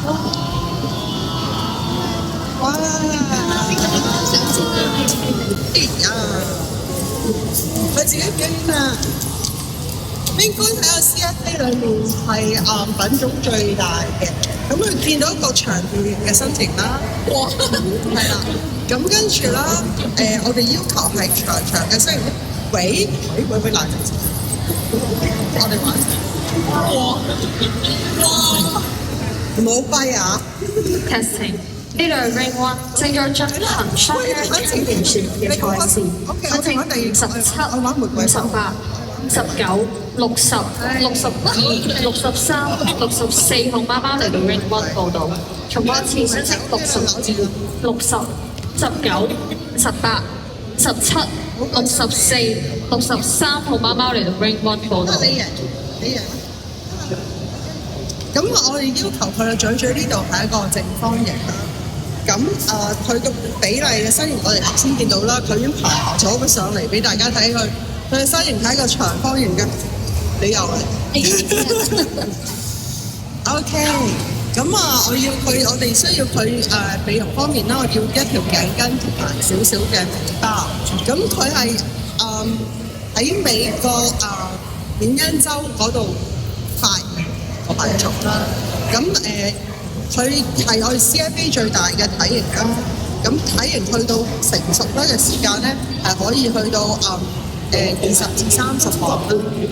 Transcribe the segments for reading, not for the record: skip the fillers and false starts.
哇！哎呀，佢自己表演啊！應該喺個 CFA 裏面係品種最大嘅，咁佢見到一個長條形嘅身形啦，哇，係啦，咁跟住啦，我哋要求係長嘅身形，喂，難啲，我哋玩，哇，冇跛啊 Testing 呢度係 Ring One，正在進行雙人青年船嘅賽事，分正17、58、19、60、62、63、64號貓貓嚟到 Ring One 報道。重播一次，申請62、60、19、18、17、64、63號貓貓嚟到 Ring One 報道。咁我哋要求佢嘅嘴呢度係一個正方形啦。咁佢個比例嘅身形，我哋頭先見到啦，佢已經排咗咗上嚟俾大家睇佢嘅身形係一個長方形嘅。你又OK， 咁我哋需要佢美容方面啦，我要一條頸巾同埋少少嘅尾巴。咁佢係喺美國緬因州嗰度發現個品種啦。咁佢係我哋 CFA 最大嘅體型啦。咁體型去到成熟咧嘅時間咧，係可以去到20至30磅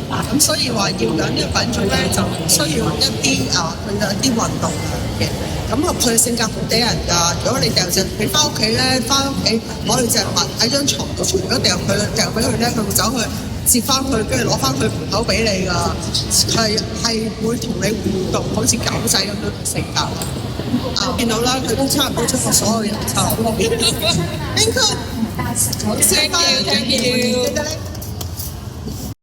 啦。咁所以話要養呢個品種咧，就需要一啲佢有啲運動嘅。咁佢嘅性格好嗲人㗎。如果你掉隻你翻屋企咧，攞佢隻襪喺張床度，除咗掉俾佢咧，佢會走去接翻佢，跟住攞翻佢盤口俾你㗎。係會同你互動，好似狗仔咁樣性格。見到啦，佢都差唔多出過所有人差。Thank you，thank you。